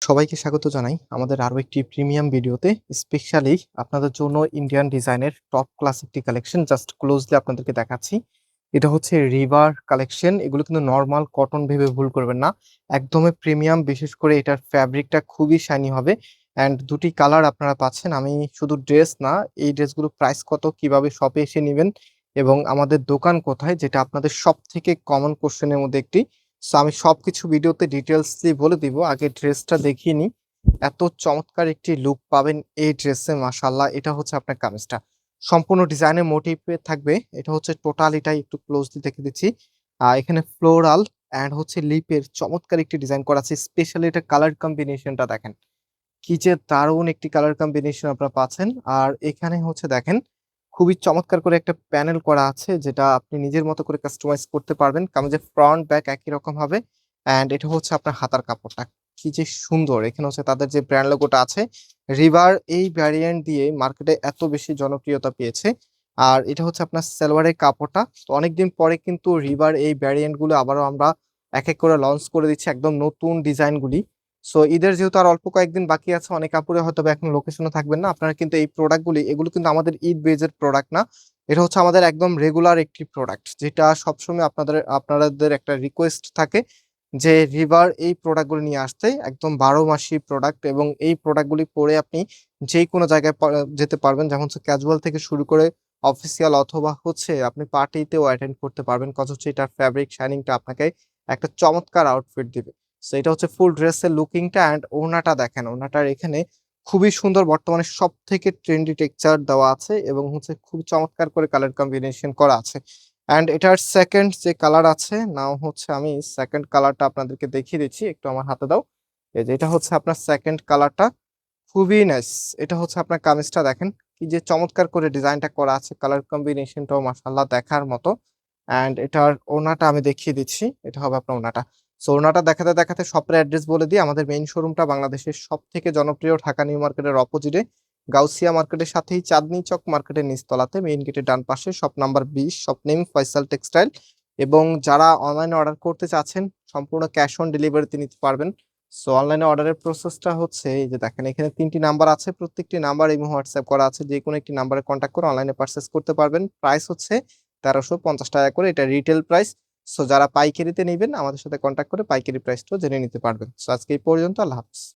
সবাইকে স্বাগত জানাই আমাদের আরো একটি প্রিমিয়াম ভিডিওতে। স্পেশালি আপনাদের জন্য ইন্ডিয়ান ডিজাইনের টপ ক্লাস একটি কালেকশন জাস্ট ক্লোজলি আপনাদেরকে দেখাচ্ছি। এটা হচ্ছে রিভার কালেকশন। এগুলো কিন্তু নর্মাল কটন ভেবে ভুল করবেন না, একদমই প্রিমিয়াম। বিশেষ করে এটার ফ্যাব্রিকটা খুবই শাইনি হবে অ্যান্ড দুটি কালার আপনারা পাচ্ছেন। আমি শুধু ড্রেস না, এই ড্রেসগুলো প্রাইস কত, কিভাবে শপে এসে নেবেন এবং আমাদের দোকান কোথায়, যেটা আপনাদের সব থেকে কমন কোশ্চেনের মধ্যে একটি। সো আমি সবকিছু ভিডিওতে ডিটেইলসলি বলে দিব। আগে ড্রেসটা দেখিয়ে নিই। এত চমৎকার একটি লুক পাবেন এই ড্রেসে, মাশাআল্লাহ। এটা হচ্ছে আপনার কামিজটা। সম্পূর্ণ ডিজাইনের মোটিভে থাকবে। এটা হচ্ছে টোটালিটাই একটু ক্লোজলি দেখে দিচ্ছি। এখানে ফ্লোরাল অ্যান্ড হচ্ছে লিপের চমৎকার একটি ডিজাইন করা আছে। স্পেশালি এটা কালার কম্বিনেশনটা দেখেন। কি যে দারুণ একটি কালার কম্বিনেশন আপনারা পাচ্ছেন। আর এখানে হচ্ছে দেখেন খুবই চমৎকার করে একটা প্যানেল করা আছে, যেটা আপনি নিজের মতো করে কাস্টমাইজ করতে পারবেন। কামিজের ফ্রন্ট ব্যাক একই রকম হবে অ্যান্ড এটা হচ্ছে আপনার হাতার কাপড়টা। কি যে সুন্দর! এখানে হচ্ছে তাদের যে ব্র্যান্ড লোগোটা আছে রিভার, এই ভ্যারিয়েন্ট দিয়ে মার্কেটে এত বেশি জনপ্রিয়তা পেয়েছে। আর এটা হচ্ছে আপনার সালোয়ারের কাপড়টা। তো অনেকদিন পরে কিন্তু রিভার এই ভ্যারিয়েন্ট গুলো আবারও আমরা এক এক করে লঞ্চ করে দিচ্ছি, একদম নতুন ডিজাইন গুলি। সো ঈদের যেহেতু আর অল্প কয়েকদিন বাকি আছে, অনেক আপুরে হয়তোবা এখন লোকেশনে থাকবেন না। আপনারা কিন্তু এই প্রোডাক্ট গুলি, এগুলো কিন্তু আমাদের ঈদ বেজের প্রোডাক্ট না। এটা হচ্ছে আমাদের একদম রেগুলার একটি প্রোডাক্ট, যেটা সবসময় আপনাদের একটা রিকোয়েস্ট থাকে যে রিভার এই প্রোডাক্ট গুলো নিয়ে আসতে। একদম 12 মাসি প্রোডাক্ট এবং এই প্রোডাক্ট গুলি পরে আপনি যেকোনো জায়গায় যেতে পারবেন। যেমন হচ্ছে ক্যাজুয়াল থেকে শুরু করে অফিসিয়াল, অথবা হচ্ছে আপনি পার্টিতেও অ্যাটেন্ড করতে পারবেন। কজ হচ্ছে এটার ফ্যাব্রিক শাইনিংটা আপনাকে একটা চমৎকার আউটফিট দিবে। সো এটা হচ্ছে ফুল ড্রেসের লুকিংটা অ্যান্ড ওড়নাটা দেখেন। ওড়নাটার এখানে খুবই সুন্দর, বর্তমানে সবথেকে ট্রেন্ডি টেক্সচার দেওয়া আছে এবং হচ্ছে খুব চমৎকার করে কালার কম্বিনেশন করা আছে। অ্যান্ড এটার সেকেন্ড যে কালার আছে, নাও হচ্ছে আমি সেকেন্ড কালারটা আপনাদেরকে দেখিয়ে দিচ্ছি। একটু আমার হাতে দাও। এই যে এটা হচ্ছে আপনার সেকেন্ড কালারটা। খুবই নাইস। এটা হচ্ছে আপনার কামিজটা দেখেন। কি যে চমৎকার করে ডিজাইনটা করা আছে। কালার কম্বিনেশনটাও মাশাআল্লাহ দেখার মতো। অ্যান্ড এটার ওড়নাটা আমি দেখিয়ে দিচ্ছি। এটা হবে আপনার ওড়নাটা। সো ওড়নাটা দেখাতে, দেখাতে শপের অ্যাড্রেস বলে দিই। আমাদের মেইন শোরুমটা বাংলাদেশের সবথেকে জনপ্রিয় ঢাকা নিউ মার্কেটের অপোজিটে, গাউসিয়া মার্কেটের সাথেই চাঁদনী চক মার্কেটের নিচতলাতে, মেইন গেটের ডান পাশে, shop number 20, shop name Faisal textile. এবং যারা অনলাইনে অর্ডার করতে চাচ্ছেন, সম্পূর্ণ ক্যাশ অন ডেলিভারিতে নিতে পারবেন। সো অনলাইনে অর্ডারের প্রসেসটা হচ্ছে এই যে দেখেন, এখানে 3টি নাম্বার আছে। প্রত্যেকটি নাম্বার এবং হোয়াটসঅ্যাপ করা আছে। যেকোনো একটি নাম্বারে কন্ট্যাক্ট করে অনলাইনে পারচেজ করতে পারবেন। প্রাইস হচ্ছে ১৩৫০ টাকা করে। এটা রিটেল প্রাইস। সো যারা পাইকারিতে নিবেন আমাদের সাথে কন্ট্যাক্ট করে পাইকারি প্রাইসটাও জেনে নিতে পারবেন। সো আজকে এই পর্যন্ত। আল্লাহ হাফেজ।